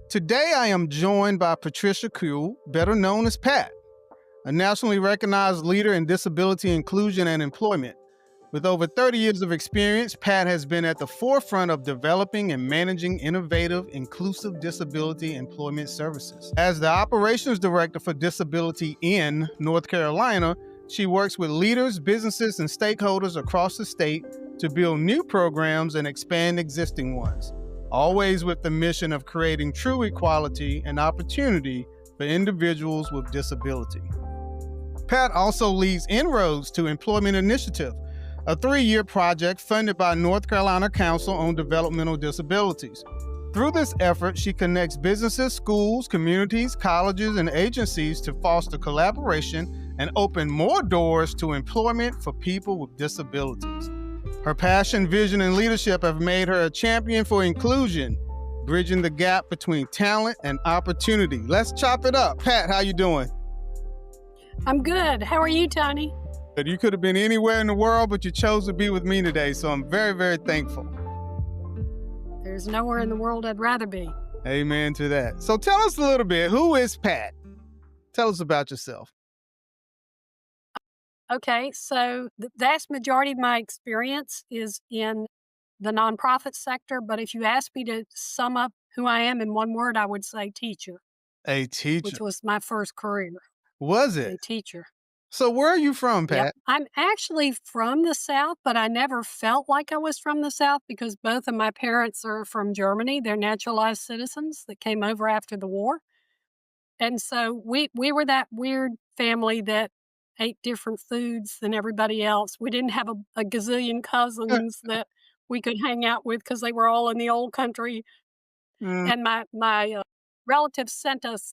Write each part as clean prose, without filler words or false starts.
Today, I am joined by Patricia Keul, better known as Pat, a nationally recognized leader in disability inclusion and employment. With over 30 years of experience, Pat has been at the forefront of developing and managing innovative, inclusive disability employment services. As the operations director for disability in North Carolina, she works with leaders, businesses, and stakeholders across the state to build new programs and expand existing ones, always with the mission of creating true equality and opportunity for individuals with disability. Pat also leads InRoads to Employment Initiative, a 3-year project funded by North Carolina Council on Developmental Disabilities. Through this effort, she connects businesses, schools, communities, colleges, and agencies to foster collaboration and open more doors to employment for people with disabilities. Her passion, vision, and leadership have made her a champion for inclusion, bridging the gap between talent and opportunity. Let's chop it up. Pat, how you doing? I'm good. How are you, Tony? You could have been anywhere in the world, but you chose to be with me today, so I'm very, very thankful. There's nowhere in the world I'd rather be. Amen to that. So tell us a little bit, who is Pat? Tell us about yourself. Okay, so the vast majority of my experience is in the nonprofit sector, but if you ask me to sum up who I am in one word, I would say teacher. A teacher. Which was my first career. Was it? A teacher. So where are you from, Pat? Yep. I'm actually from the South, but I never felt like I was from the South because both of my parents are from Germany. They're naturalized citizens that came over after the war. And so we were that weird family that ate different foods than everybody else. We didn't have a gazillion cousins that we could hang out with because they were all in the old country. And my relatives sent us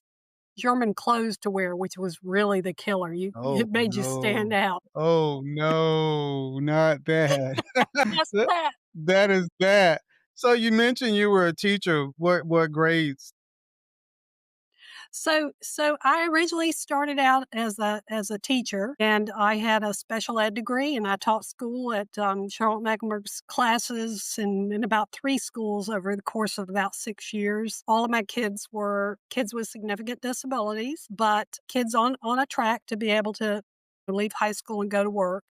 German clothes to wear, which was really the killer. It made you stand out. Oh, no, not that. That's that. That is that. So you mentioned you were a teacher. What grades? So I originally started out as a teacher, and I had a special ed degree, and I taught school at Charlotte Mecklenburg's classes in about 3 schools over the course of about 6 years. All of my kids were kids with significant disabilities, but kids on a track to be able to leave high school and go to work.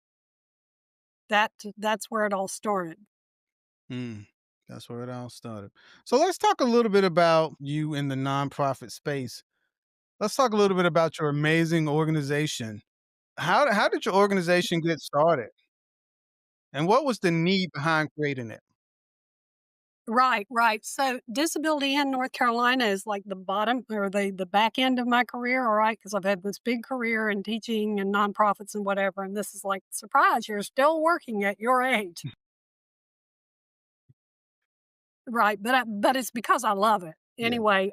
That's where it all started. That's where it all started. So let's talk a little bit about you in the nonprofit space. Let's talk a little bit about your amazing organization. How did your organization get started? And what was the need behind creating it? Right, right. So disability in North Carolina is like the bottom or the back end of my career, all right, because I've had this big career in teaching and nonprofits and whatever, and this is like, surprise, you're still working at your age. Right, but it's because I love it. Yeah. Anyway,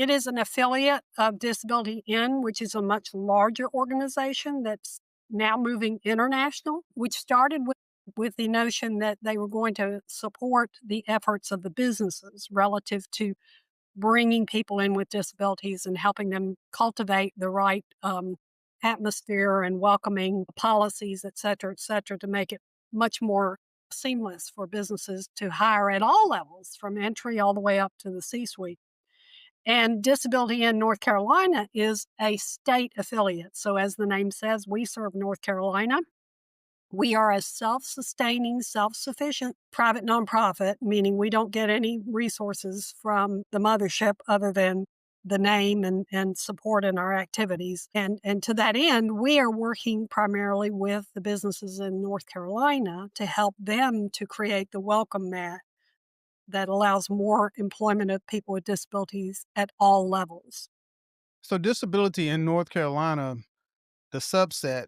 it is an affiliate of Disability In, which is a much larger organization that's now moving international, which started with the notion that they were going to support the efforts of the businesses relative to bringing people in with disabilities and helping them cultivate the right atmosphere and welcoming policies, et cetera, to make it much more seamless for businesses to hire at all levels, from entry all the way up to the C-suite. And Disability in North Carolina is a state affiliate. So as the name says, we serve North Carolina. We are a self-sustaining, self-sufficient private nonprofit, meaning we don't get any resources from the mothership other than the name and support in our activities. And to that end, we are working primarily with the businesses in North Carolina to help them to create the welcome mat that allows more employment of people with disabilities at all levels. So disability in North Carolina, the subset,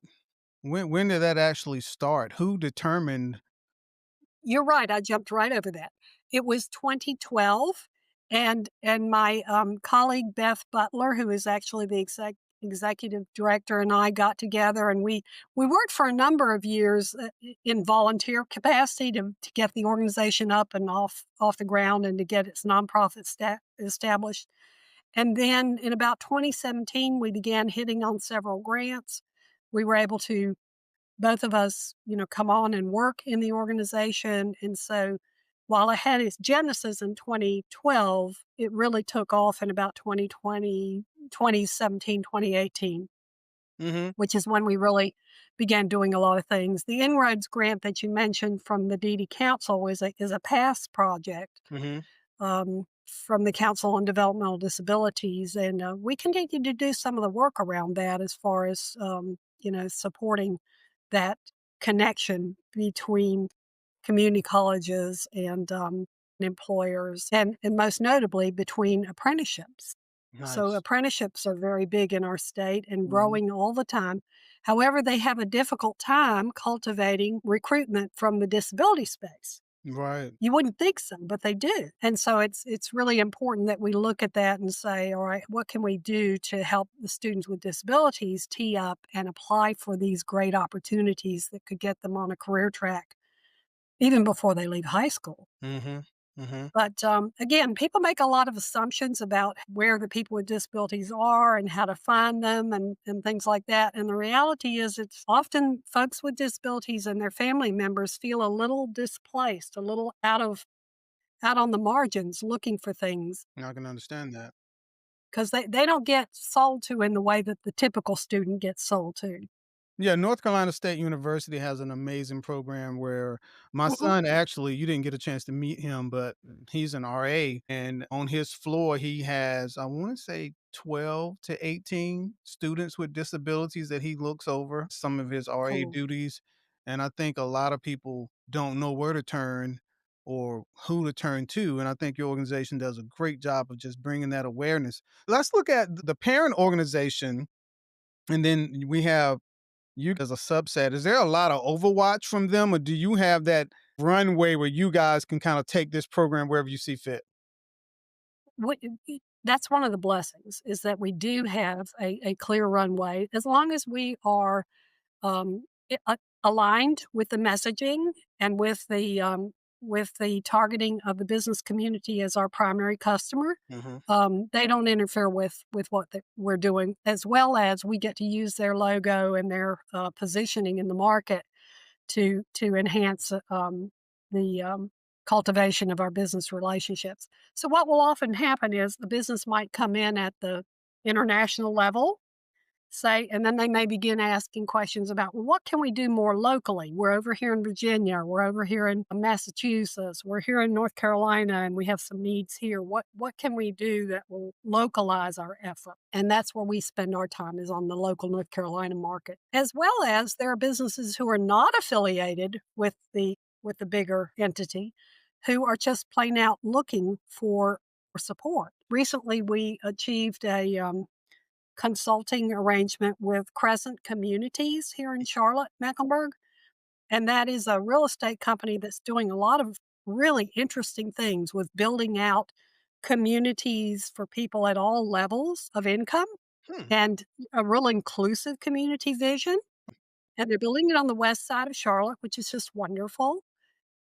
when did that actually start? Who determined? You're right, I jumped right over that. It was 2012, and my colleague Beth Butler, who is actually the executive director, and I got together, and we worked for a number of years in volunteer capacity to get the organization up and off the ground and to get its nonprofit established. And then in about 2017, we began hitting on several grants. We were able to, both of us, come on and work in the organization. And so while it had its genesis in 2012, it really took off in about 2020, 2017, 2018, Mhm. which is when we really began doing a lot of things. The InRoads grant that you mentioned from the DD Council is a past project Mhm. from the Council on Developmental Disabilities, and we continue to do some of the work around that as far as supporting that connection between community colleges and employers, and most notably between apprenticeships. So Nice. apprenticeships are very big in our state and Mhm. growing all the time. However, they have a difficult time cultivating recruitment from the disability space. Right. You wouldn't think so, but they do. And so it's really important that we look at that and say, all right, what can we do to help the students with disabilities tee up and apply for these great opportunities that could get them on a career track even before they leave high school. Mhm. Mhm. But again, people make a lot of assumptions about where the people with disabilities are and how to find them and things like that. And the reality is, it's often folks with disabilities and their family members feel a little displaced, a little out on the margins looking for things I can understand that. because they don't get sold to in the way that the typical student gets sold to. Yeah, North Carolina State University has an amazing program where my Mhm. son actually, you didn't get a chance to meet him, but he's an RA. And on his floor, he has, I want to say, 12 to 18 students with disabilities that he looks over some of his RA Cool. duties. And I think a lot of people don't know where to turn or who to turn to. And I think your organization does a great job of just bringing that awareness. Let's look at the parent organization. And then we have you as a subset. Is there a lot of overwatch from them, or do you have that runway where you guys can kind of take this program wherever you see fit? What That's one of the blessings is that we do have a clear runway as long as we are aligned with the messaging and with the targeting of the business community as our primary customer. Mhm. They don't interfere with what we're doing, as well as we get to use their logo and their positioning in the market to enhance the cultivation of our business relationships. So, what will often happen is the business might come in at the international level, say, and then they may begin asking questions about, well, what can we do more locally? We're over here in Virginia, we're over here in Massachusetts, we're here in North Carolina, and we have some needs here. What can we do that will localize our effort? And that's where we spend our time is on the local North Carolina market. As well as there are businesses who are not affiliated with the bigger entity who are just plain out looking for support. Recently, we achieved a consulting arrangement with Crescent Communities here in Charlotte, Mecklenburg. And that is a real estate company that's doing a lot of really interesting things with building out communities for people at all levels of income Hmm. and a real inclusive community vision. And they're building it on the west side of Charlotte, which is just wonderful,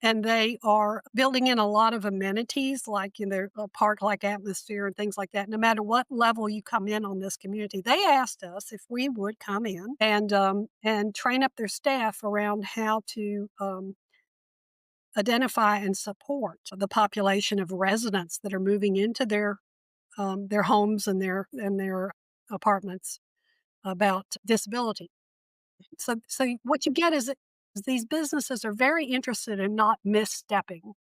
and they are building in a lot of amenities like in their park-like atmosphere and things like that. No matter what level you come in on this community, they asked us if we would come in and train up their staff around how to identify and support the population of residents that are moving into their homes and their apartments about disability. So what you get is that these businesses are very interested in not misstepping.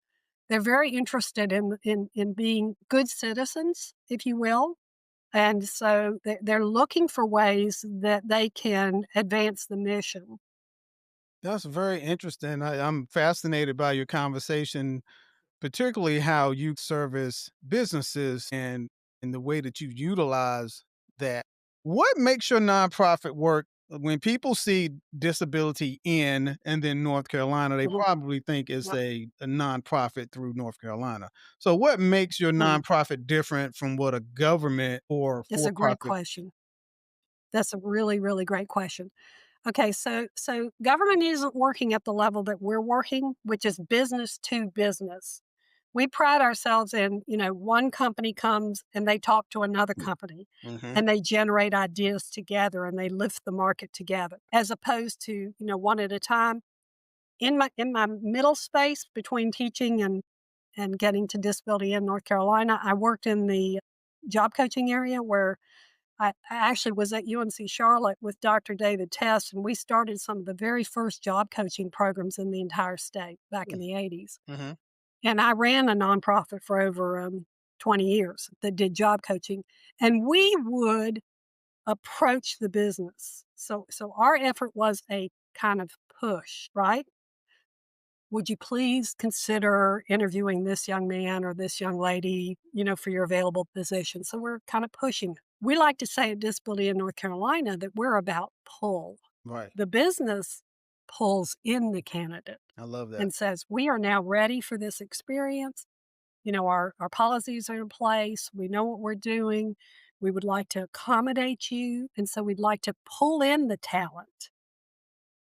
They're very interested in being good citizens, if you will, and so they're looking for ways that they can advance the mission. That's very interesting. I'm fascinated by your conversation, particularly how you service businesses and in the way that you utilize that. What makes your nonprofit work? When people see disability in and then North Carolina, they Mhm. probably think it's Yep. a nonprofit through North Carolina. So, what makes your Mm. nonprofit different from what a government or It's a great for-profit? question. That's a really, really great question. Okay, so government isn't working at the level that we're working, which is business to business. We pride ourselves in, one company comes and they talk to another company Mm-hmm. and they generate ideas together and they lift the market together as opposed to, one at a time. In my middle space between teaching and getting to disability in North Carolina. I worked in the job coaching area where I actually was at UNC Charlotte with Dr. David Test, and we started some of the very first job coaching programs in the entire state back in the 80s. Mm-hmm. And I ran a nonprofit for over 20 years that did job coaching. And we would approach the business. So our effort was a kind of push, right? Would you please consider interviewing this young man or this young lady, for your available position? So we're kind of pushing. We like to say at Disability in North Carolina that we're about pull. Right. The business pulls in the candidate I love that. and says, we are now ready for this experience. Our policies are in place. We know what we're doing. We would like to accommodate you. And so we'd like to pull in the talent.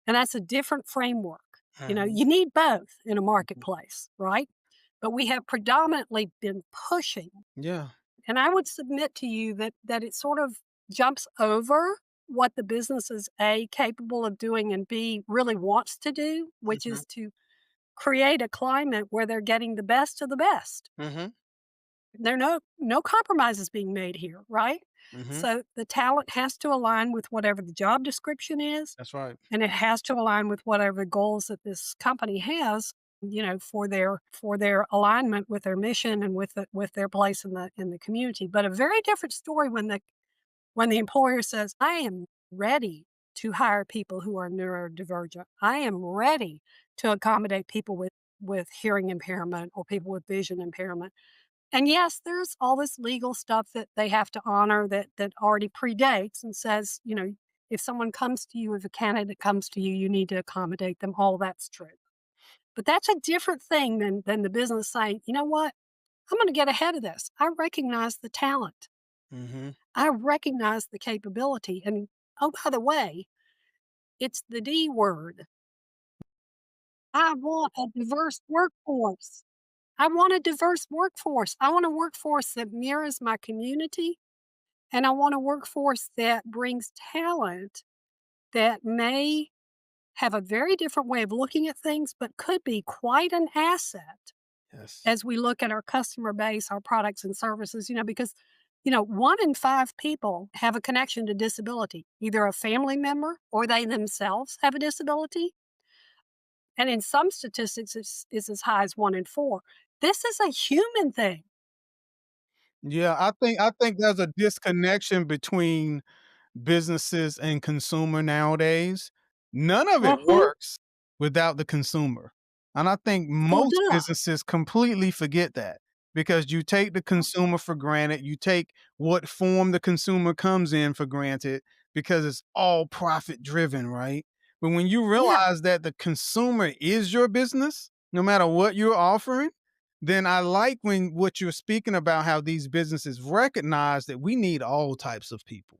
And that's a different framework. Mhm. You need both in a marketplace, right? But we have predominantly been pushing. Yeah. And I would submit to you that it sort of jumps over what the business is A, capable of doing, and B, really wants to do, which Mhm. is to create a climate where they're getting the best of the best. Mhm. There are no compromises being made here, right? Mhm. So the talent has to align with whatever the job description is, That's right. and it has to align with whatever goals that this company has, for their alignment with their mission and with their place in the community. But a very different story when the employer says, "I am ready to hire people who are neurodivergent. I am ready to accommodate people with hearing impairment or people with vision impairment." And yes, there's all this legal stuff that they have to honor that already predates and says, if someone comes to you, if a candidate comes to you, you need to accommodate them. All that's true. But that's a different thing than the business saying, you know what? I'm going to get ahead of this. I recognize the talent. Mhm. I recognize the capability. And oh, by the way, it's the D word. I want a diverse workforce. I want a diverse workforce. I want a workforce that mirrors my community. And I want a workforce that brings talent that may have a very different way of looking at things, but could be quite an asset Yes. as we look at our customer base, our products and services, because, 1 in 5 people have a connection to disability, either a family member or they themselves have a disability. And in some statistics, it's as high as 1 in 4. This is a human thing. Yeah, I think there's a disconnection between businesses and consumer nowadays. None of it Mhm. works without the consumer. And I think Oh, most duh. businesses completely forget that because you take the consumer for granted. You take what form the consumer comes in for granted because it's all profit driven, right? But when you Yeah. realize that the consumer is your business, no matter what you're offering, then I like when what you're speaking about how these businesses recognize that we need all types of people.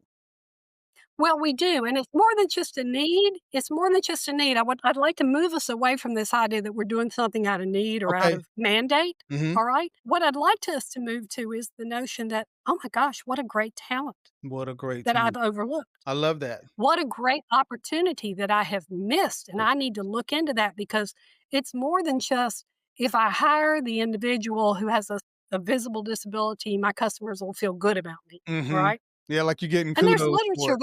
Well, we do, and it's more than just a need. It's more than just a need. I'd like to move us away from this idea that we're doing something out of need or out Okay. of mandate. Mhm. All right. What I'd like us to move to is the notion that, oh my gosh, what a great talent What a great that team. I've overlooked. I love that. What a great opportunity that I have missed. And I need to look into that because it's more than just if I hire the individual who has a visible disability, my customers will feel good about me. All Mhm. right. Yeah, like you're getting And there's kudos for literature,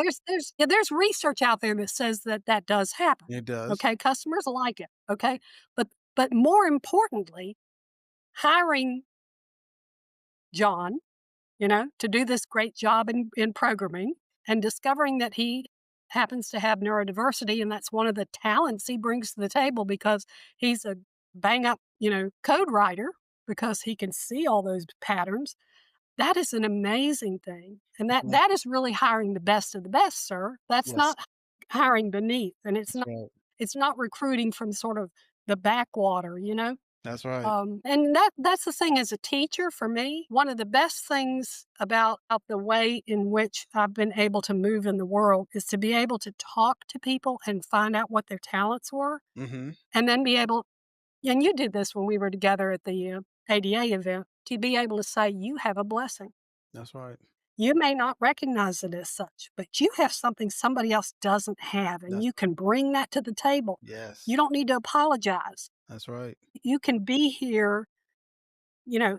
it. there's research out there that says that does happen, It does. okay? Customers like it, okay? But more importantly, hiring John, to do this great job in programming and discovering that he happens to have neurodiversity, and that's one of the talents he brings to the table because he's a bang up, code writer because he can see all those patterns. That is an amazing thing, and that Mhm. that is really hiring the best of the best, sir. That's Yes, not hiring beneath, and it's that's not right. it's not recruiting from sort of the backwater. That's right. And that's the thing as a teacher for me, one of the best things about the way in which I've been able to move in the world is to be able to talk to people and find out what their talents were, Mhm. and then be able and you did this when we were together at the, ADA event, to be able to say, "You have a blessing." That's right. You may not recognize it as such, but you have something somebody else doesn't have, and That's you can bring that to the table. You yes. don't need to apologize. That's right. You can be here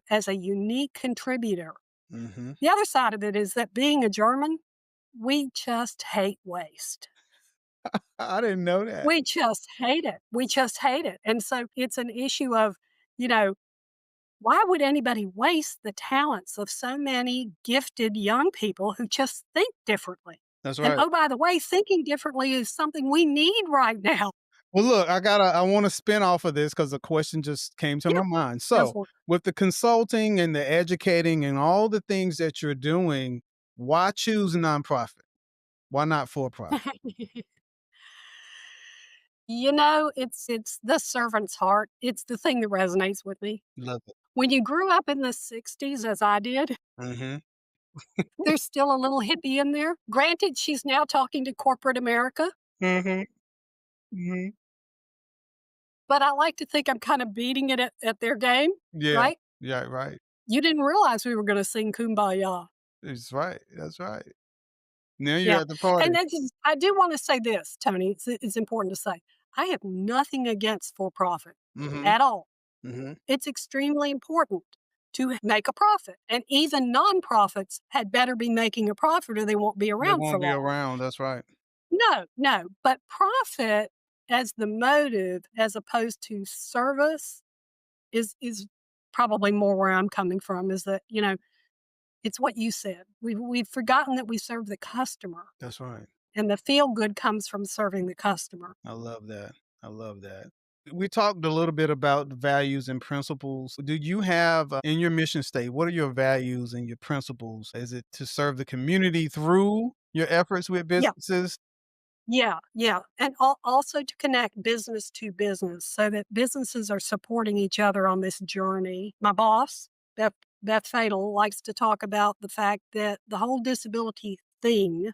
as a unique contributor. Mhm. The other side of it is that being a German, we just hate waste. I didn't know that. We just hate it. We just hate it. And so it's an issue of, you know, why would anybody waste the talents of so many gifted young people who just think differently? That's And right. oh, by the way, thinking differently is something we need right now. Well, look, I wanna spin off of this because a question just came to Yeah, my mind. go So, for with the consulting and the educating and all the things that you're doing, why choose nonprofit? Why not for profit? it. It's the servant's heart. It's the thing that resonates with me. Love it. When you grew up in the 60s as I did, Mhm. there's still a little hippie in there. Granted, she's now talking to corporate America, Mhm. Mhm. but I like to think I'm kind of beating it at their game, Yeah. right? Yeah, right. You didn't realize we were gonna sing Kumbaya. That's right. That's right. Now you're Yeah, at the and party. that's just I do wanna say this, Tony, it's important to say. I have nothing against for profit Mhm. at all. Mhm. It's extremely important to make a profit, and even nonprofits had better be making a profit or they won't be They around for won't be long. around, that's right. No, no, but profit as the motive as opposed to service is probably more where I'm coming from is that, it's what you said. We've forgotten that we serve the customer, That's right. and the feel good comes from serving the customer. I love that. I love that. We talked a little bit about the values and principles. Do you have in your mission state, what are your values and your principles? Is it to serve the community through your efforts with Yeah, businesses? yeah, yeah, and also to connect business to business so that businesses are supporting each other on this journey. My boss, Beth Fatal, likes to talk about the fact that the whole disability thing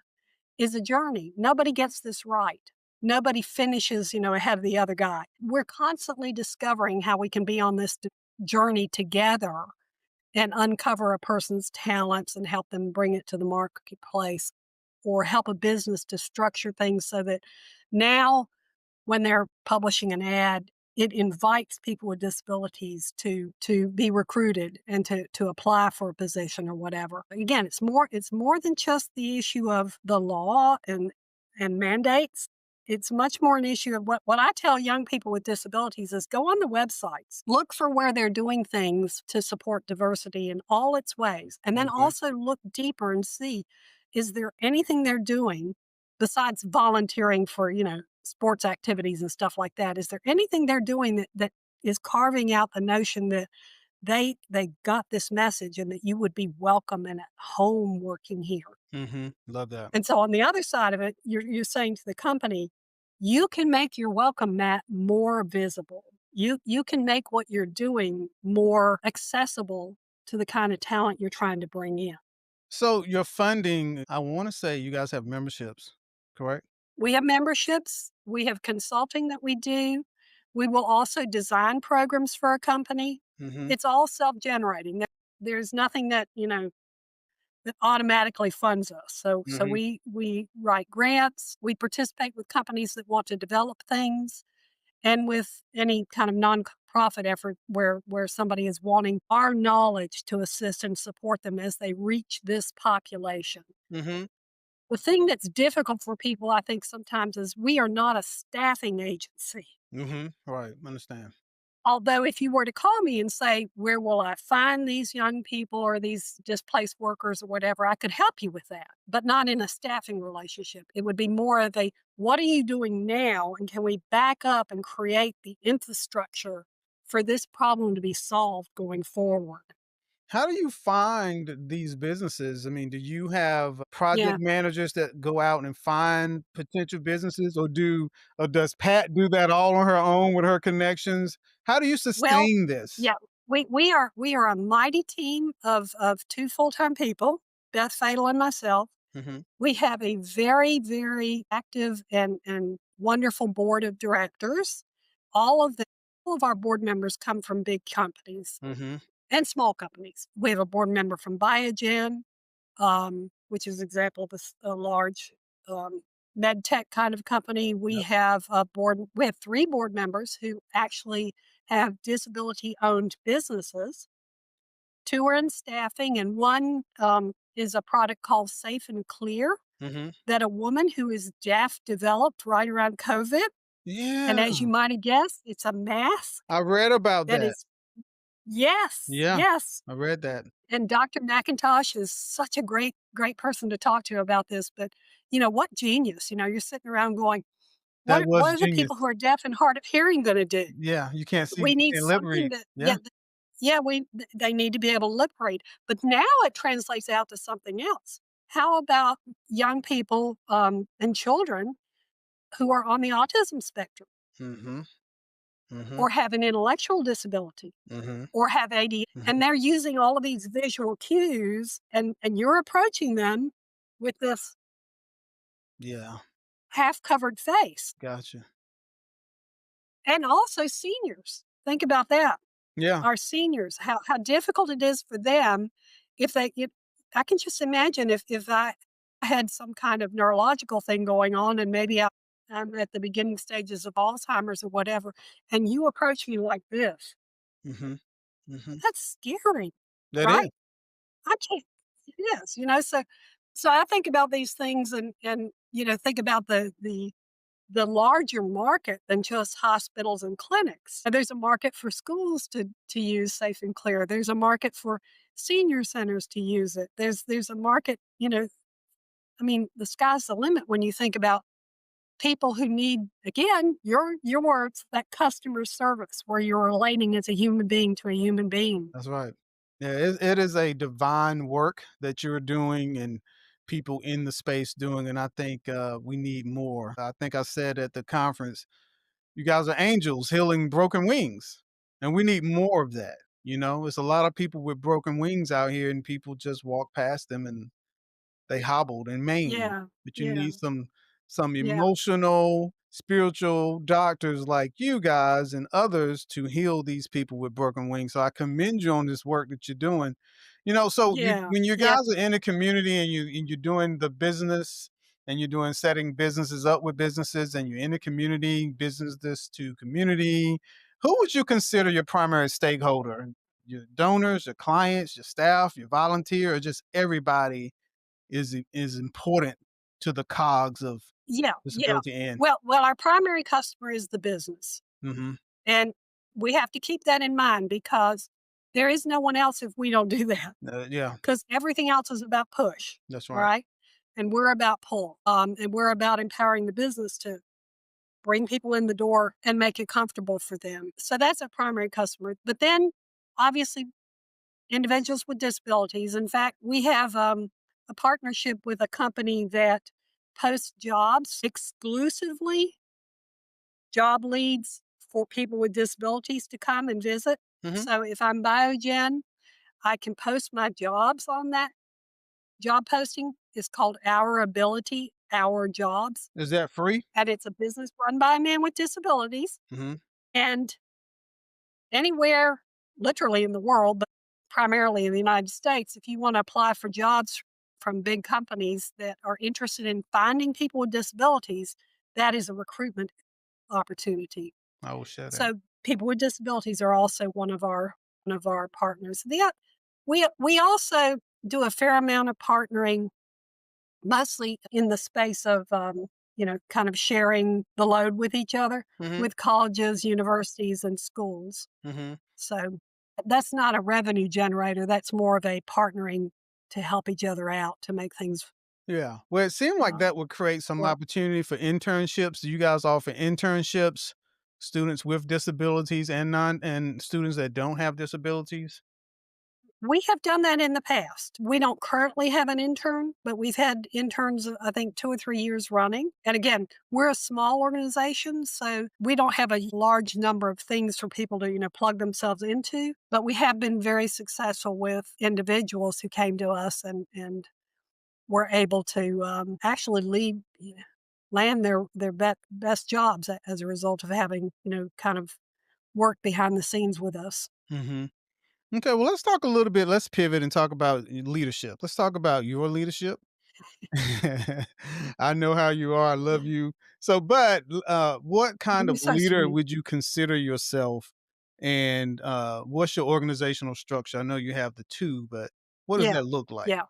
is a journey. Nobody gets this right. Nobody finishes, ahead of the other guy. We're constantly discovering how we can be on this journey together and uncover a person's talents and help them bring it to the marketplace or help a business to structure things so that now when they're publishing an ad, it invites people with disabilities to be recruited and to apply for a position or whatever. Again, it's more than just the issue of the law and mandates. It's much more an issue of what I tell young people with disabilities is go on the websites, look for where they're doing things to support diversity in all its ways, and then Mhm. also look deeper and see is there anything they're doing besides volunteering for, sports activities and stuff like that, is there anything they're doing that is carving out the notion that they got this message and that you would be welcome and at home working here? Mhm. Love that. And so on the other side of it, you're saying to the company, you can make your welcome mat more visible. You can make what you're doing more accessible to the kind of talent you're trying to bring in. So your funding, I want to say you guys have memberships, correct? We have memberships, we have consulting that we do. We will also design programs for a company. Mhm. It's all self-generating. There's nothing that automatically funds us. So Mhm. we write grants, we participate with companies that want to develop things, and with any kind of nonprofit effort where somebody is wanting our knowledge to assist and support them as they reach this population. Mhm. The thing that's difficult for people, I think, sometimes is we are not a staffing agency. Mhm. Right. Understand. Although, if you were to call me and say, where will I find these young people or these displaced workers or whatever, I could help you with that, but not in a staffing relationship. It would be more of a, what are you doing now? And can we back up and create the infrastructure for this problem to be solved going forward? How do you find these businesses? I mean, do you have Yeah. project managers that go out and find potential businesses, or does Pat do that all on her own with her connections? How do you Well, sustain this? yeah, we are a mighty team of 2 full-time people, Beth Fatal and myself. Mhm. We have a very, very active and wonderful board of directors. All of the all of our board members come from big companies Mhm. and small companies. We have a board member from Biogen, which is an example of a large med tech kind of company. Yep. We have 3 board members who actually have disability owned businesses. 2 are in staffing, and one, is a product called Safe and Clear Mhm. that a woman who is deaf developed right around COVID, and Yeah, as you might have guessed, it's a mask I read about that that. is. Yes, Yeah, yes, I read that. and Dr. McIntosh is such a great person to talk to about this, but, what genius, you're sitting around going, That What was are the genius. people who are deaf and hard of hearing gonna do? Yeah, you can't see, We you need can't lip something read. that Yeah, yeah, they need to be able to lip read, but now it translates out to something else. How about young people, and children who are on the autism spectrum mhm, mhm, or have an intellectual disability mhm, or have ADHD, and mhm. they're using all of these visual cues, and you're approaching them with this Yeah, half-covered face, gotcha. and also seniors. Think about that. Yeah, Our seniors, how difficult it is for them if they if I can just imagine if I had some kind of neurological thing going on and maybe I'm at the beginning stages of Alzheimer's or whatever, and you approach me like this, mhm, mhm. that's scary, That is. right? I can't. It is, so I think about these things and think about the larger market than just hospitals and clinics. And there's a market for schools to use Safe and Clear. There's a market for senior centers to use it. There's a market, I mean, the sky's the limit when you think about people who need, again, your words, that customer service where you're relating as a human being to a human being. That's right. Yeah, it is a divine work that you're doing and people in the space doing, and I think, we need more. I think I said at the conference, "You guys are angels healing broken wings," and we need more of that, you know? There's a lot of people with broken wings out here, and people just walk past them and they hobbled and maimed, Yeah, but you yeah, need some yeah, emotional, spiritual doctors like you guys and others to heal these people with broken wings. So I commend you on this work that you're doing. You know, so you, yeah, when you yeah, guys are in the community and you're doing the business and you're doing setting businesses up with businesses and you're in the community, business this to community, who would you consider your primary stakeholder? Your donors, your clients, your staff, your volunteer, or just everybody is important to the cogs of yeah, yeah. disability and Well, our primary customer is the business. mhm, And we have to keep that in mind because there is no one else if we don't do that. yeah, Because everything else is about push, that's right. right? And we're about pull. And we're about empowering the business to bring people in the door and make it comfortable for them. So that's a primary customer. But then, obviously, individuals with disabilities. In fact, we have a partnership with a company that posts jobs exclusively job leads for people with disabilities to come and visit. Mhm. So if I'm Biogen, I can post my jobs on that job posting. It's called Our Ability, Our Jobs, Is that free? and it's a business run by a man with disabilities. Mhm. And anywhere, literally in the world, but primarily in the United States, if you want to apply for jobs from big companies that are interested in finding people with disabilities, that is a recruitment opportunity. I will share that. So people with disabilities are also one of our partners. We also do a fair amount of partnering, mostly in the space of kind of sharing the load with each other, Mhm, with colleges, universities, and schools. mhm. So that's not a revenue generator. That's more of a partnering to help each other out to make things Yeah. Well, it seemed like uh, that would create some work. opportunity for internships. Do you guys offer internships, students with disabilities and non and students that don't have disabilities? We have done that in the past. We don't currently have an intern, but we've had interns, I think, 2 or 3 years running. And again, we're a small organization, so we don't have a large number of things for people to, plug themselves into. But we have been very successful with individuals who came to us and were able to actually land their best jobs as a result of having, kind of work behind the scenes with us. Mhm. Okay, well, let's talk a little bit. Let's pivot and talk about leadership. Let's talk about your leadership. I know how you are. I love you. So, but what kind You're of so leader sweet. would you consider yourself And what's your organizational structure? I know you have the two, but what does Yeah, that look like? yeah.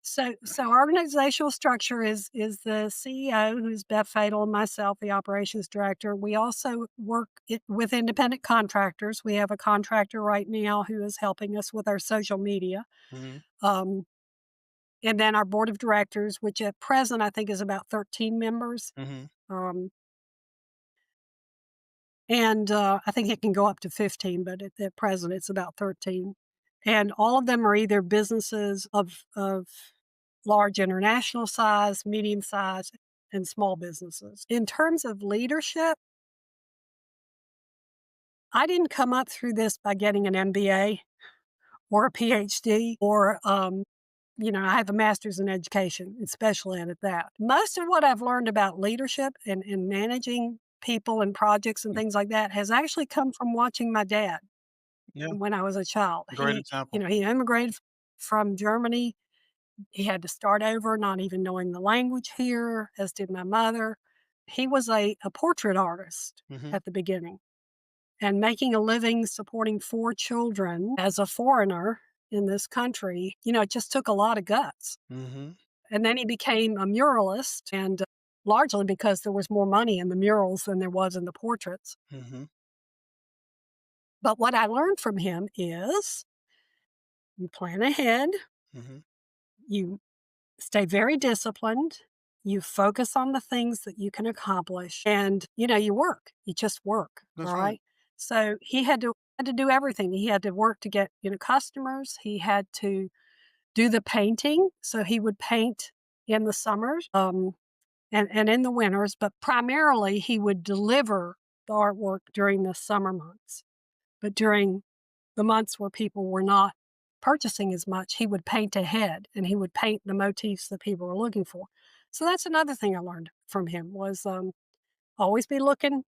So organizational structure is the CEO, who's Beth Fatal, and myself, the operations director. We also work with independent contractors. We have a contractor right now who is helping us with our social media. Hmm. Um, and then our board of directors, which at present I think is about 13 members. Hmm. Um, and I think it can go up to 15, but at present it's about 13. And all of them are either businesses of large international size, medium size, and small businesses. In terms of leadership, I didn't come up through this by getting an MBA or a PhD or, I have a master's in education and special ed at that. Most of what I've learned about leadership and managing people and projects and things like that has actually come from watching my dad Yeah, when I was a child. great example. He immigrated from Germany. He had to start over, not even knowing the language here, as did my mother. He was a portrait artist Hmm. at the beginning and making a living supporting 4 children as a foreigner in this country, it just took a lot of guts. Hmm. And then he became a muralist, and largely because there was more money in the murals than there was in the portraits. Hmm. But what I learned from him is you plan ahead, Hmm. you stay very disciplined. You focus on the things that you can accomplish and, you work. You just work, all That's right. right? So he had to do everything. He had to work to get, customers. He had to do the painting. So he would paint in the summers, and in the winters, but primarily he would deliver the artwork during the summer months. But during the months where people were not purchasing as much, he would paint ahead and he would paint the motifs that people were looking for. So that's another thing I learned from him was always be looking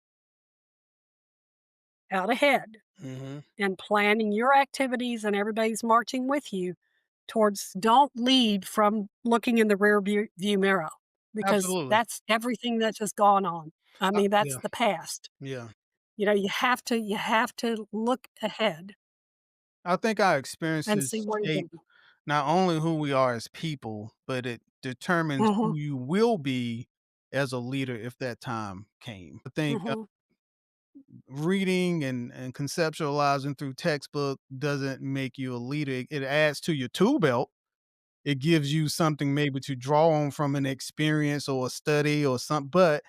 out ahead Hmm. and planning your activities and everybody's marching with you towards don't lead from looking in the rear view mirror because Absolutely. that's everything that's just gone on. I mean, that's Yeah. the past. Yeah. You have to look ahead I think our and see experiences where you're shape going. not only who we are as people, but it determines Mhm, who you will be as a leader if that time came. I think mhm. reading and conceptualizing through textbook doesn't make you a leader. It adds to your tool belt. It gives you something maybe to draw on from an experience or a study or something, but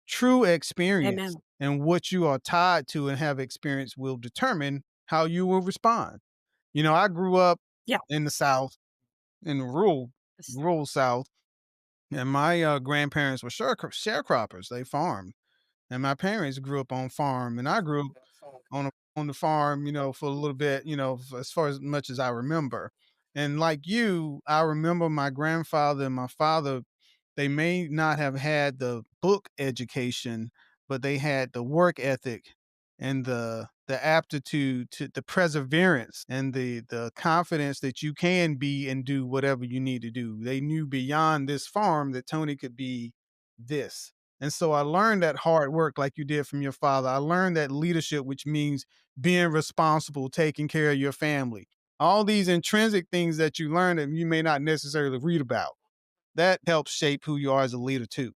true experience Amen. and what you are tied to and have experience will determine how you will respond. I grew up Yeah. in the South, in the Yes. rural South, and my grandparents were sharecroppers. They farmed, and my parents grew up on farm, and I grew up on the farm, for a little bit, as far as much as I remember. And like you, I remember my grandfather and my father, they may not have had the book education, but they had the work ethic and the aptitude to the perseverance and the confidence that you can be and do whatever you need to do. They knew beyond this farm that Tony could be this. And so I learned that hard work like you did from your father. I learned that leadership, which means being responsible, taking care of your family. All these intrinsic things that you learn that you may not necessarily read about. That helps shape who you are as a leader too.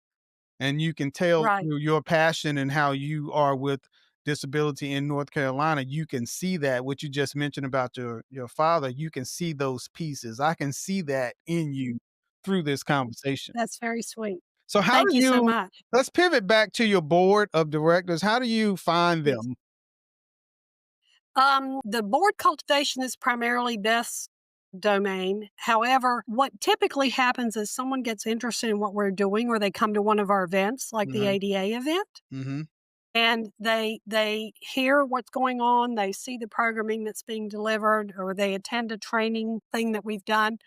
And you can tell Right. through your passion and how you are with disability in North Carolina, you can see that what you just mentioned about your father, you can see those pieces. I can see that in you through this conversation. That's very sweet. So how Thank do you so you much. let's pivot back to your board of directors. How do you find Yes. them? The board cultivation is primarily Beth's domain. However, what typically happens is someone gets interested in what we're doing or they come to one of our events, like the Mhm, ADA event, mhm, and they hear what's going on, they see the programming that's being delivered, or they attend a training thing that we've done,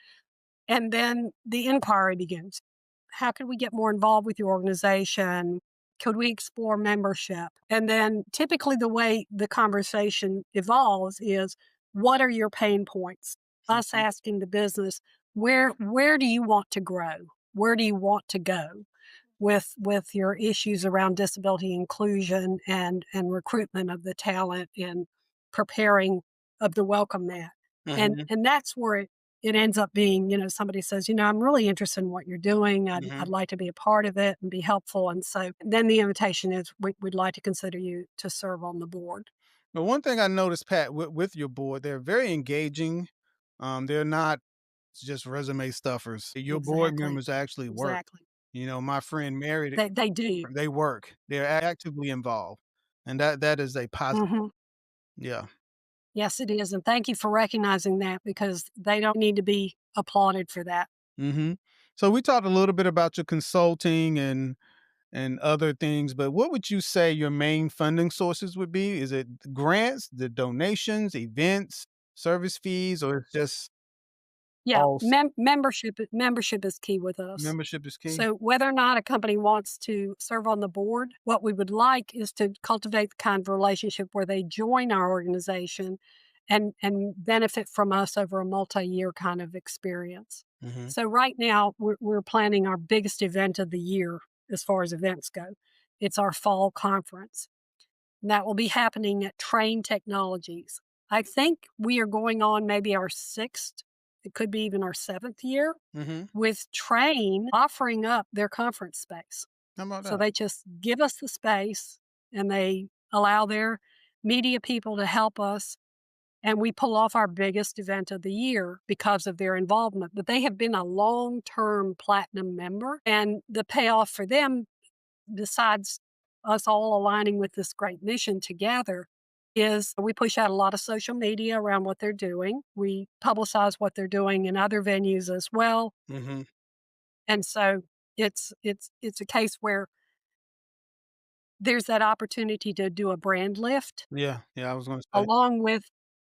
and then the inquiry begins. How could we get more involved with your organization? Could we explore membership? And then typically the way the conversation evolves is what are your pain points? Us mhm, asking the business, where do you want to grow? Where do you want to go with your issues around disability inclusion and recruitment of the talent preparing of the welcome mat. And Mhm, and that's where it ends up being, somebody says, I'm really interested in what you're doing. I'd mhm. like to be a part of it and be helpful. And so then the invitation is we'd like to consider you to serve on the board. But one thing I noticed, Pat, with your board, they're very engaging. They're not just resume stuffers. Your board Exactly. members actually work. Exactly. My friend married, They do. they work. They're actively involved, and that is a positive. Mhm. Yeah. Yes, it is. And thank you for recognizing that because they don't need to be applauded for that. Hmm. So we talked a little bit about your consulting and other things, but what would you say your main funding sources would be? Is it grants, the donations, events, service fees, or it's just Yeah, all membership is key with us. membership is key? So whether or not a company wants to serve on the board, what we would like is to cultivate the kind of relationship where they join our organization and benefit from us over a multi-year kind of experience. Hmm. So right now we're planning our biggest event of the year as far as events go. It's our fall conference. And that will be happening at Train Technologies. I think we are going on maybe our sixth, it could be even our seventh year Hmm. with Train offering up their conference space. How about So that? they just give us the space and they allow their media people to help us. And we pull off our biggest event of the year because of their involvement. But they have been a long term platinum member. And the payoff for them, besides us all aligning with this great mission together, is we push out a lot of social media around what they're doing. We publicize what they're doing in other venues as well. Hmm. And so it's a case where there's that opportunity to do a brand lift Yeah, yeah, I was gonna say. along with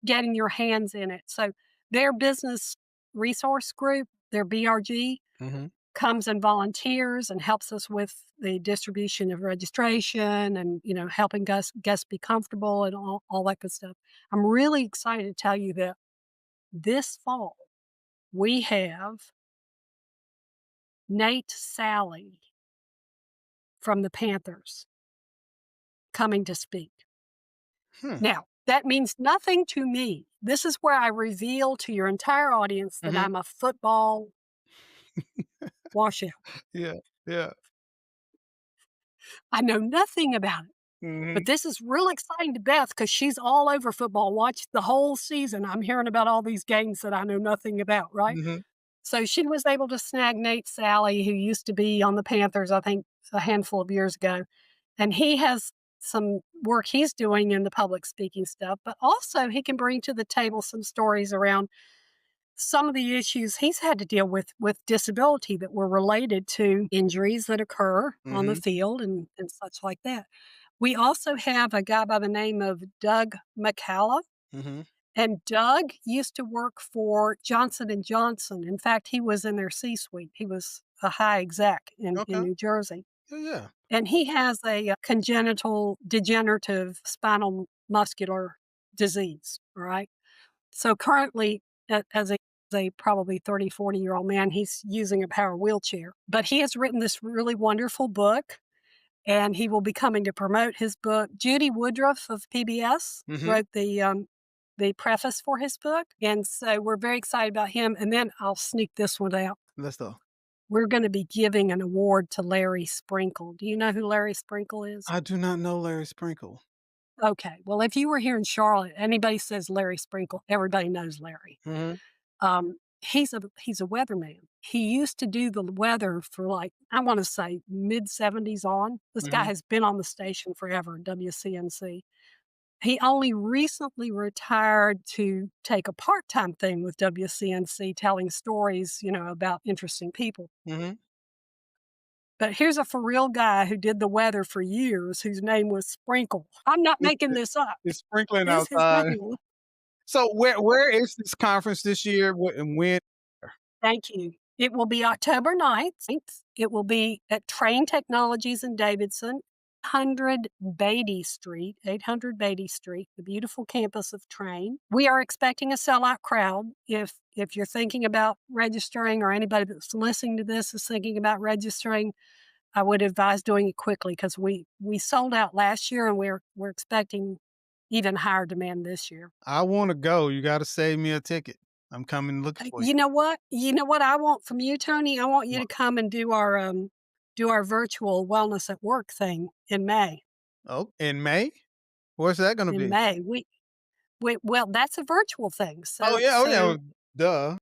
getting your hands in it. So their business resource group, their BRG, Mhm. comes and volunteers and helps us with the distribution of registration and helping guests be comfortable and all that good stuff. I'm really excited to tell you that this fall we have Nate Sally from the Panthers coming to speak. Hmm. Now, that means nothing to me. This is where I reveal to your entire audience that Mhm. I'm a football washout. Yeah, yeah. I know nothing about it. Mhm, But this is real exciting to Beth because she's all over football, watched the whole season. I'm hearing about all these games that I know nothing about, right? mhm, So she was able to snag Nate Sally, who used to be on the Panthers, I think a handful of years ago. And he has some work he's doing in the public speaking stuff, but also he can bring to the table some stories around some of the issues he's had to deal with disability that were related to injuries that occur on the mhm, field and such like that. We also have a guy by the name of Doug McCalla, mhm. and Doug used to work for Johnson and Johnson. In fact, he was in their C-suite. He was a high exec in Okay. New Jersey. Yeah, yeah. And he has a congenital degenerative spinal muscular disease, all right? So currently, as a probably 30, 40-year-old man, he's using a power wheelchair. But he has written this really wonderful book, and he will be coming to promote his book. Judy Woodruff of PBS Mhm. wrote the preface for his book, and so we're very excited about him. And then I'll sneak this one out. Let's go. We're going to be giving an award to Larry Sprinkle. Do you know who Larry Sprinkle is? I do not know Larry Sprinkle. Okay. Well, if you were here in Charlotte, anybody says Larry Sprinkle, everybody knows Larry. Mhm, He's a weatherman. He used to do the weather for like I want to say mid '70s on. This guy mhm. has been on the station forever, WCNC. He only recently retired to take a part-time thing with WCNC, telling stories, about interesting people. Mhm. But here's a for real guy who did the weather for years, whose name was Sprinkle. I'm not It's making this up. it's sprinkling Is his outside. name. So where is this conference this year? And when? Thank you. It will be October 9th. It will be at Train Technologies in Davidson, 100 Beatty Street, 800 Beatty Street, the beautiful campus of Train. We are expecting a sellout crowd. If you're thinking about registering or anybody that's listening to this is thinking about registering, I would advise doing it quickly because we sold out last year and we're expecting even higher demand this year. I wanna go. You gotta save me a ticket. I'm coming looking for you. You know what? You know what I want from you, Tony? I want you What? to come and do our virtual wellness at work thing in May. Oh, in May? Where's that gonna In be? May, we well, that's a virtual thing. Oh, So yeah, oh, yeah, so well, duh.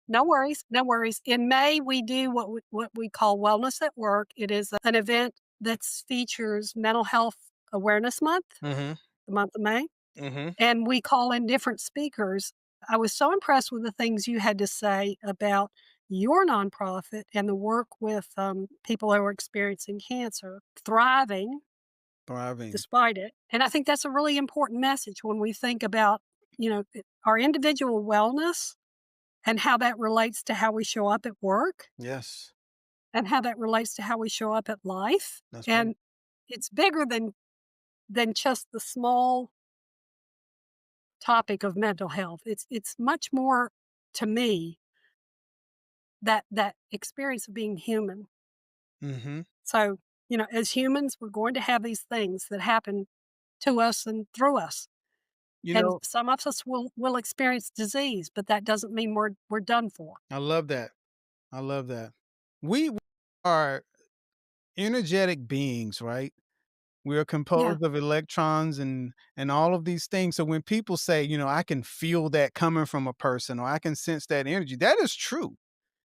no worries, no worries. In May, we do what we call Wellness at Work. It is an event that features Mental Health Awareness Month, Mhm, the month of May, mhm. and we call in different speakers. I was so impressed with the things you had to say about your nonprofit and the work with people who are experiencing cancer, thriving Thriving. despite it. And I think that's a really important message when we think about, our individual wellness and how that relates to how we show up at work Yes, and how that relates to how we show up at life. that's right. And it's bigger than just the small topic of mental health. It's much more to me that experience of being human. Mhm. So, as humans, we're going to have these things that happen to us and through us. You And know, some of us will experience disease, but that doesn't mean we're done for. I love that. I love that. We are energetic beings, right? We are Yeah. composed of electrons and all of these things. So when people say, I can feel that coming from a person or I can sense that energy, that is true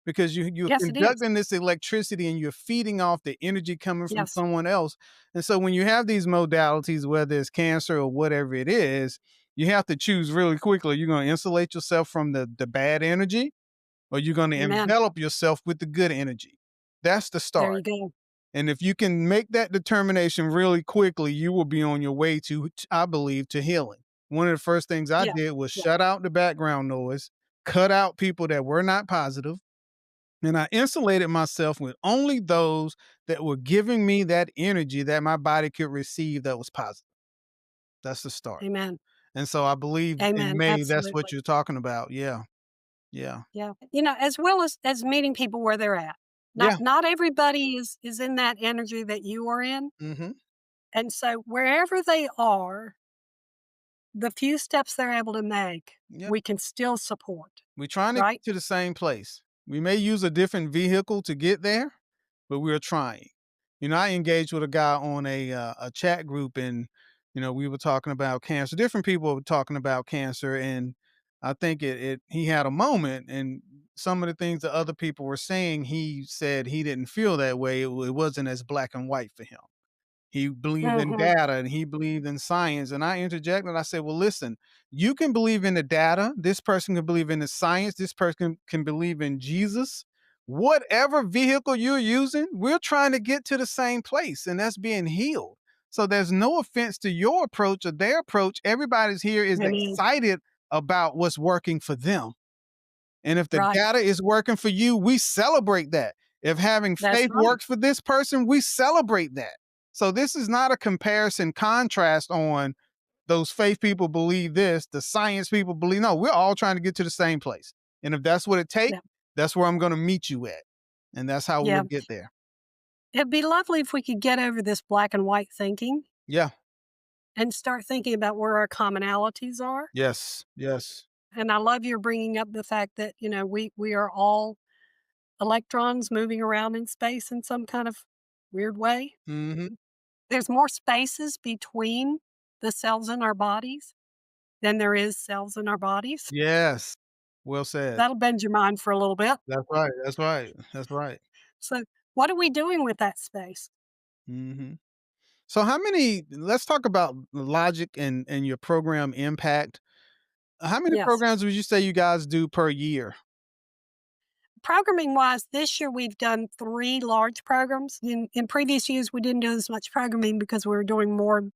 because you're Yes, it is. conducting this electricity and you're feeding off the energy coming from Yes. someone else. And so when you have these modalities, whether it's cancer or whatever it is, you have to choose really quickly. You're going to insulate yourself from the bad energy or you're going to Amen. envelop yourself with the good energy. That's the There start. you go. And if you can make that determination really quickly, you will be on your way I believe, to healing. One of the first things I Yeah. did was Yeah. shut out the background noise, cut out people that were not positive, and I insulated myself with only those that were giving me that energy that my body could receive that was positive. That's the start. Amen. And so I believe in Amen. May, that's what Absolutely. you're talking about. Yeah. Yeah. Yeah. As well as meeting people where they're at. Not Yeah. not everybody is in that energy that you are in. Hmm. And so wherever they are, the few steps they're able to make, Yeah. we can still support, We're trying to right? get to the same place. We may use a different vehicle to get there, but we're trying. I engaged with a guy on a chat group, and we were talking about cancer. Different people were talking about cancer, and I think he had a moment, and some of the things that other people were saying, he said he didn't feel that way. It wasn't as black and white for him. He believed in Mhm. data and he believed in science. And I interjected. I said, well, listen, you can believe in the data. This person can believe in the science. This person can believe in Jesus. Whatever vehicle you're using, we're trying to get to the same place, and that's being healed. So there's no offense to your approach or their approach. Everybody's here is Amen. excited about what's working for them. And if the Right. data is working for you, we celebrate that. If having That's faith right. works for this person, we celebrate that. So this is not a comparison contrast on those faith people believe this, the science people believe. No, we're all trying to get to the same place. And if that's what it takes, Yeah. that's where I'm going to meet you at. And that's how we'll Yeah. get there. It'd be lovely if we could get over this black and white thinking Yeah. and start thinking about where our commonalities are. Yes. Yes. And I love your bringing up the fact that, we are all electrons moving around in space in some kind of weird way. Hmm. There's more spaces between the cells in our bodies than there is cells in our bodies. Yes. Well said. That'll bend your mind for a little bit. That's right. That's right. That's right. So, what are we doing with that space? Hmm. So let's talk about logic and your program impact. How many Yes. programs would you say you guys do per year? Programming wise, this year we've done 3 large programs. In previous years, we didn't do as much programming because we were doing more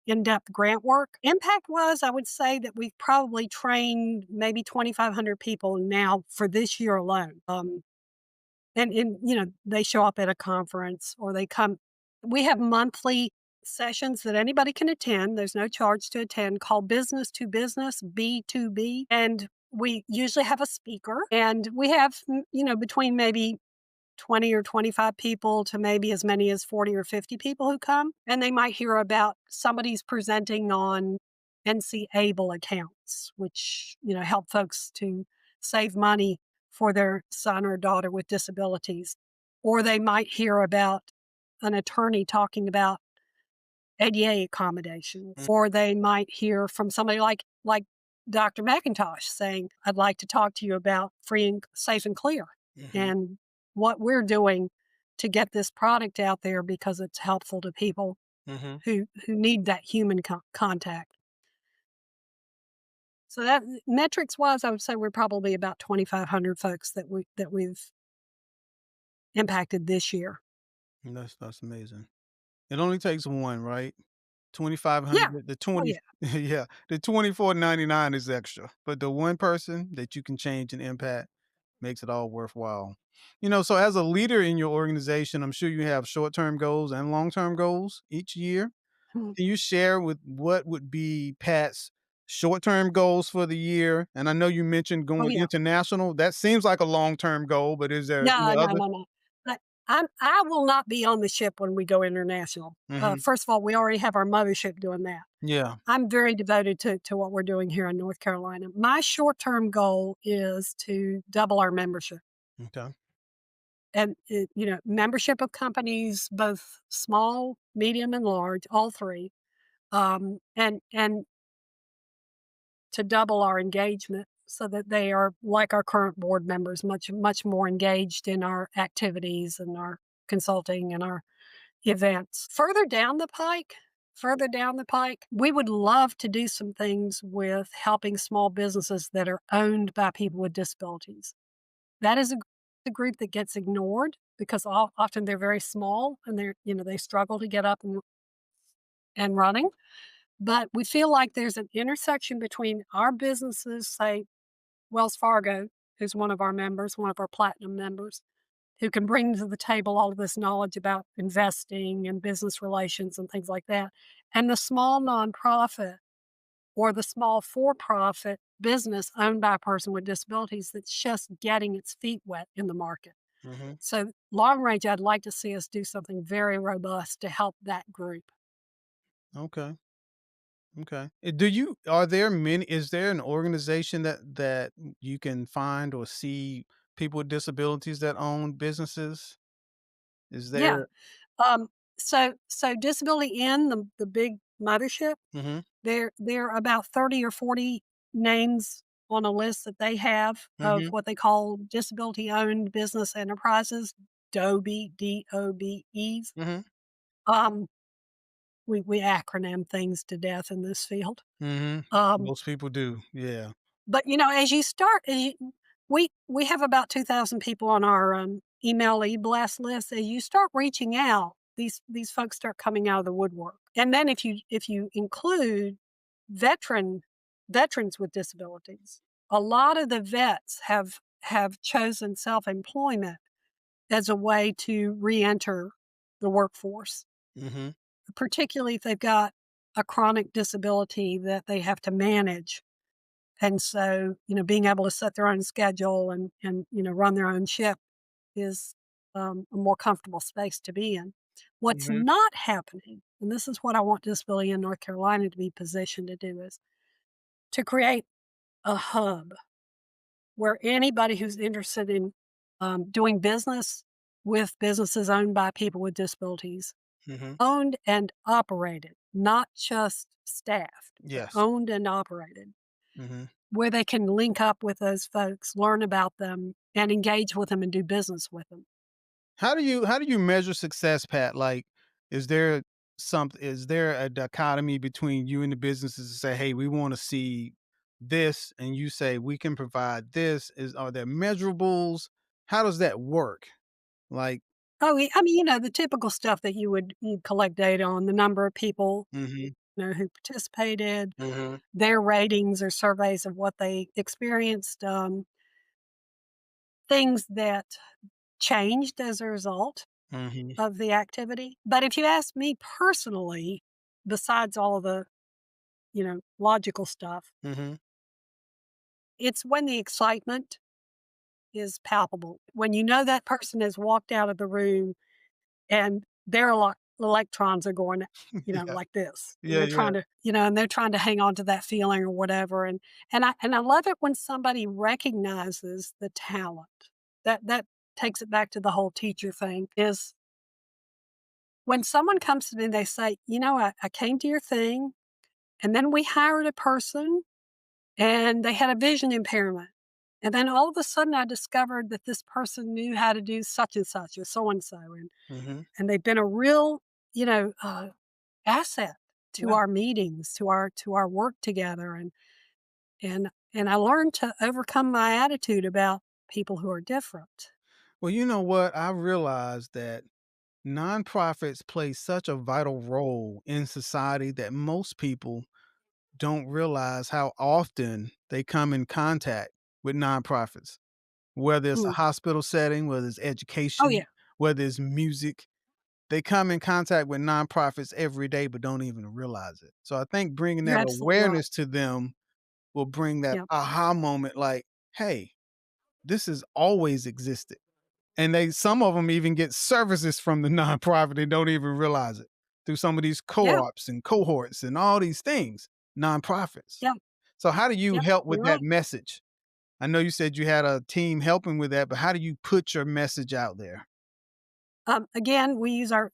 in-depth grant work. Impact wise, I would say that we've probably trained maybe 2,500 people now for this year alone. And they show up at a conference or they come. We have monthly sessions that anybody can attend. There's no charge to attend, called Business to Business, B2B. And we usually have a speaker, and we have, between maybe 20 or 25 people to maybe as many as 40 or 50 people who come. And they might hear about somebody's presenting on NC Able accounts, which, help folks to save money for their son or daughter with disabilities. Or they might hear about an attorney talking about ADA accommodations, or they might hear from somebody like Dr. McIntosh saying, "I'd like to talk to you about free and safe and clear Mhm. and what we're doing to get this product out there because it's helpful to people Mhm. who need that human contact." So that metrics wise, I would say we're probably about 2,500 folks that we've impacted this year. That's amazing. It only takes one, right? Yeah. 2,500, the Oh 20 yeah. yeah, the 24.99 is extra, but the one person that you can change and impact makes it all worthwhile. So as a leader in your organization, I'm sure you have short-term goals and long-term goals each year. Hmm. Can you share with what would be Pat's short-term goals for the year? And I know you mentioned Oh going yeah. international. That seems like a long-term goal, but is there, No, no, other? no, no. But I will not be on the ship when we go international. Mhm. First of all, we already have our mothership doing that. Yeah. I'm very devoted to what we're doing here in North Carolina. My short-term goal is to double our membership. Okay. And, membership of companies, both small, medium, and large, all three, and to double our engagement so that they are like our current board members, much more engaged in our activities and our consulting and our events. Further down the pike, we would love to do some things with helping small businesses that are owned by people with disabilities. That is a group that gets ignored because often they're very small and they struggle to get up and running. But we feel like there's an intersection between our businesses, say Wells Fargo, who's one of our members, one of our platinum members, who can bring to the table all of this knowledge about investing and business relations and things like that, and the small nonprofit or the small for-profit business owned by a person with disabilities that's just getting its feet wet in the market. Mhm. So long range, I'd like to see us do something very robust to help that group. Okay. Okay. Do you are there many is there an organization that you can find or see people with disabilities that own businesses? Is Yeah. there? So Disability In, the big mothership, Mhm. there are about 30 or 40 names on a list that they have of Mhm. what they call disability-owned business enterprises, DOBE, DOBEs. Mhm. Um, we acronym things to death in this field. Mhm. Um, Most people do. Yeah. but, as you start we have about 2,000 people on our, email e-blast list. As you start reaching out, these folks start coming out of the woodwork. And then if you include veteran veterans with disabilities, a lot of the vets have chosen self-employment as a way to reenter the workforce, Mhm. particularly if they've got a chronic disability that they have to manage. And so, being able to set their own schedule and run their own ship is a more comfortable space to be in. What's Mhm. not happening, and this is what I want Disability in North Carolina to be positioned to do, is to create a hub where anybody who's interested in doing business with businesses owned by people with disabilities, Mhm. owned and operated, not just staffed, but Yes. owned and operated, Mhm. where they can link up with those folks, learn about them, and engage with them and do business with them. How do you measure success, Pat? Like, is there a dichotomy between you and the businesses to say, "Hey, we want to see this," and you say, "We can provide this." Are there measurables? How does that work? Like, Oh, I mean, the typical stuff that you collect data on, the number of people, mhm. who participated, Mhm. their ratings or surveys of what they experienced, things that changed as a result Mhm. of the activity. But if you ask me personally, besides all of the, logical stuff, Mhm. it's when the excitement is palpable. When you know that person has walked out of the room and their electrons are going, Yeah. like this, and Yeah, they're yeah. trying to, and they're trying to hang on to that feeling or whatever. And I love it when somebody recognizes the talent. That takes it back to the whole teacher thing. Is when someone comes to me and they say, I came to your thing, and then we hired a person and they had a vision impairment. And then all of a sudden I discovered that this person knew how to do such and such or so and so. Mhm. And they've been a real, you know, uh, asset to Yeah. our meetings, to our work together. And I learned to overcome my attitude about people who are different. Well, you know what? I realized that nonprofits play such a vital role in society that most people don't realize how often they come in contact with nonprofits, whether it's a Mm. hospital setting, whether it's Oh education, yeah, whether it's music. They come in contact with nonprofits every day, but don't even realize it. So I think bringing you're that absolutely right. awareness to them will bring that Yeah, aha moment like, hey, this has always existed. And some of them even get services from the nonprofit and don't even realize it through some of these yeah, co-ops and cohorts and all these things, nonprofits. yeah, So how do you yeah. help with You're that right. message? I know you said you had a team helping with that, but how do you put your message out there? Again, we use our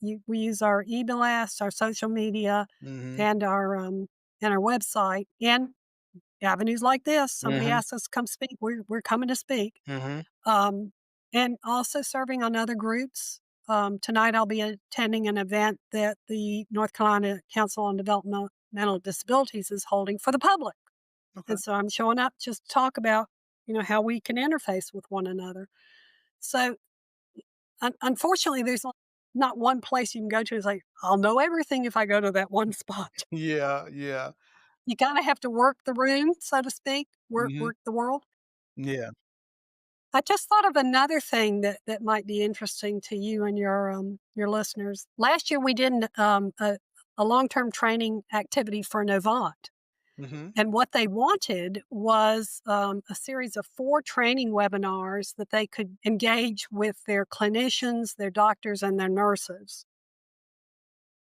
e-blast, our social media, Mhm. and our website, and avenues like this. Somebody Mhm. asks us to come speak, we're coming to speak. Mhm. Um, and also serving on other groups. Tonight I'll be attending an event that the North Carolina Council on Developmental Disabilities is holding for the public. Okay. And so I'm showing up just to talk about, how we can interface with one another. So unfortunately, there's not one place you can go to. It's like, I'll know everything if I go to that one spot. Yeah, yeah. You kind of have to work the room, so to speak, work, Mhm. work the world. Yeah. I just thought of another thing that might be interesting to you and your listeners. Last year we did a long-term training activity for Novant, Mhm. and what they wanted was a series of 4 training webinars that they could engage with their clinicians, their doctors, and their nurses.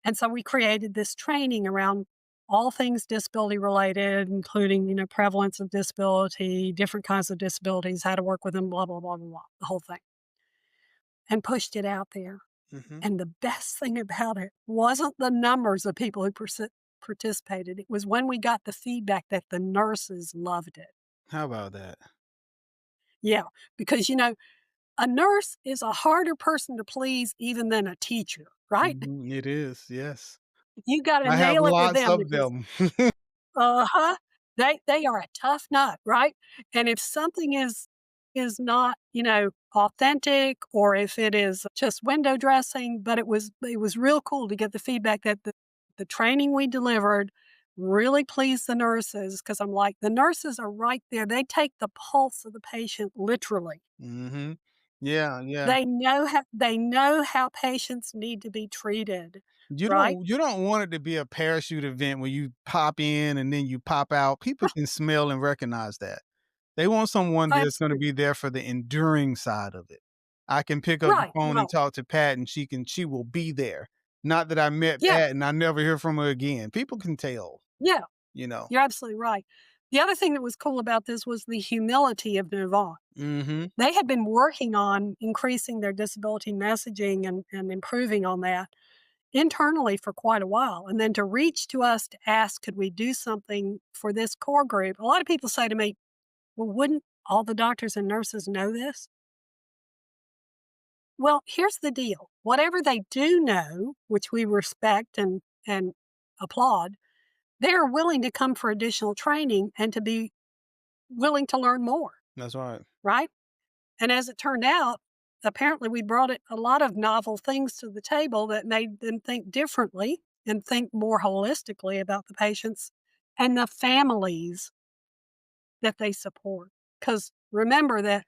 And so we created this training around all things disability related, including, prevalence of disability, different kinds of disabilities, how to work with them, blah, blah, blah, blah, blah, the whole thing, and pushed it out there. Mhm. And the best thing about it wasn't the numbers of people who participated. It was when we got the feedback that the nurses loved it. How about that? Yeah, because, a nurse is a harder person to please even than a teacher, right? Mhm. It is, yes. You got to I have nail it with lots them of because them. uh-huh. They are a tough nut, right? And if something is not, authentic, or if it is just window dressing, but it was real cool to get the feedback that the training we delivered really pleased the nurses, because I'm like, the nurses are right there. They take the pulse of the patient literally. Mhm. Yeah, yeah. They know how patients need to be treated, right? You don't want it to be a parachute event where you pop in and then you pop out. People can smell and recognize that. They want someone that's gonna Absolutely. be there for the enduring side of it. I can pick up the Right, phone and right. talk to Pat and she will be there. Not that I met Yeah, Pat and I never hear from her again. People can tell, yeah. you know? You're absolutely right. The other thing that was cool about this was the humility of Novant. Mhm. They had been working on increasing their disability messaging and improving on that internally for quite a while. And then to reach to us to ask, could we do something for this core group? A lot of people say to me, well, wouldn't all the doctors and nurses know this? Well, here's the deal. Whatever they do know, which we respect and applaud, they're willing to come for additional training and to be willing to learn more, That's right. right? And as it turned out, apparently we brought a lot of novel things to the table that made them think differently and think more holistically about the patients and the families that they support. Because remember that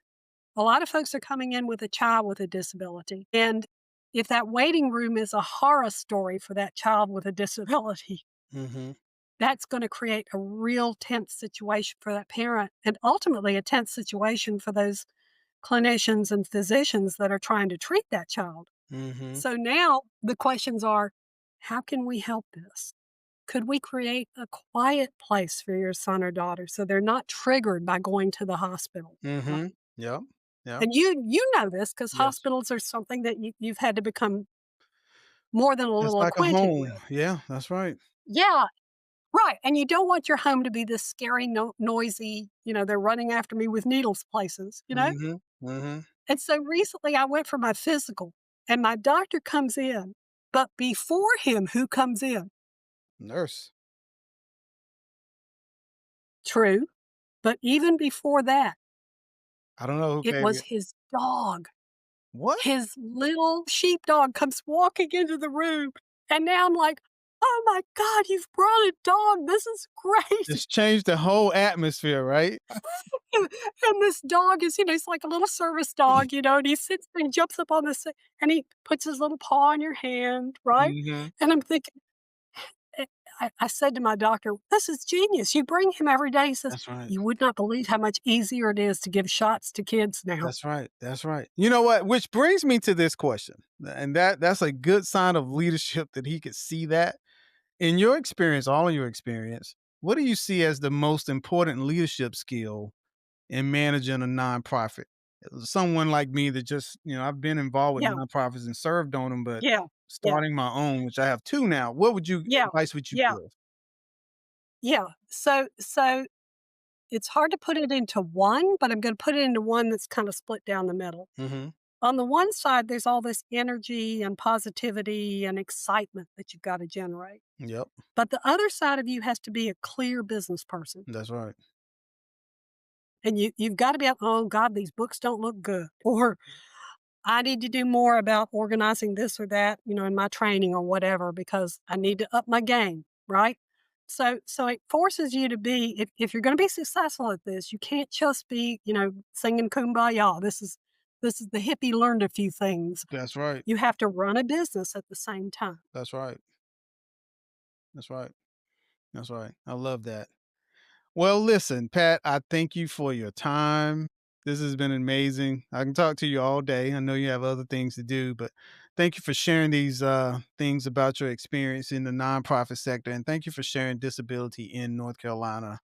a lot of folks are coming in with a child with a disability. And if that waiting room is a horror story for that child with a disability, Mhm. that's going to create a real tense situation for that parent, and ultimately a tense situation for those clinicians and physicians that are trying to treat that child. Mhm. So now the questions are, how can we help this? Could we create a quiet place for your son or daughter so they're not triggered by going to the hospital? Right. Mhm. Yep. Yep. And you know this because Yes. hospitals are something that you've had to become more than a It's little like a acquainted home. with. Yeah, that's right. Yeah, right. And you don't want your home to be this scary, noisy, they're running after me with needles places. Mhm. Mhm. And so recently I went for my physical and my doctor comes in, but before him, who comes in? Nurse. True. But even before that, I don't know who it came was in. his dog. What? His little sheepdog comes walking into the room. And now I'm like, oh my God, you've brought a dog. This is great. Just changed the whole atmosphere, right? And this dog is, he's like a little service dog, and he sits there and jumps up on the and he puts his little paw on your hand, right? Mhm. And I'm thinking, eh, I said to my doctor, this is genius. You bring him every day. He says, That's right. you would not believe how much easier it is to give shots to kids now. That's right. That's right. You know what? Which brings me to this question. And that's a good sign of leadership that he could see that. In your experience, all of your experience, what do you see as the most important leadership skill in managing a nonprofit? Someone like me that just, I've been involved with Yeah, nonprofits and served on them, but yeah, yeah, starting my own, which I have two now, what yeah, advice would you yeah, give? yeah. So it's hard to put it into one, but I'm going to put it into one that's kind of split down the middle. Mhm. On the one side, there's all this energy and positivity and excitement that you've got to generate. Yep. But the other side of you has to be a clear business person. That's right. And you've got to be, oh God, these books don't look good. Or I need to do more about organizing this or that, in my training or whatever, because I need to up my game, right? So it forces you to be, if you're going to be successful at this, you can't just be, singing kumbaya. This is the hippie learned a few things. That's right. You have to run a business at the same time. That's right. That's right. That's right. I love that. Well, listen, Pat, I thank you for your time. This has been amazing. I can talk to you all day. I know you have other things to do, but thank you for sharing these things about your experience in the nonprofit sector. And thank you for sharing disability in North Carolina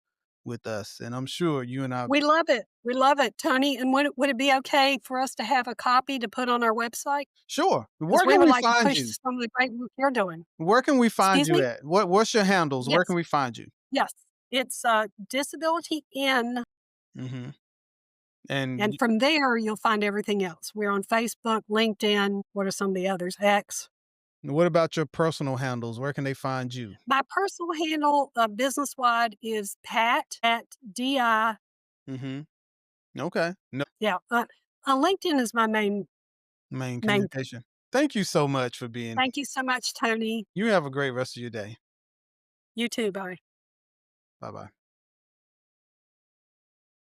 with us. And I'm sure you and I, We love it. We love it, Tony. And would it be okay for us to have a copy to put on our website? sure. Because Where we can would we like to find push you? some of the great work you're doing. Where can we find Excuse you me? at? What's your handles? Where can Yes. we find you? Yes. It's Disability In. Hmm. And And from there, you'll find everything else. We're on Facebook, LinkedIn. What are some of the others? X. what about your personal handles? Where can they find you? My personal handle, business wide, is Pat at DI. Hmm. Okay. No Yeah. LinkedIn is my main main thing. communication. Thank you so much for being Thank you so much, Tony. You have a great rest of your day. You too. Bye. Bye bye.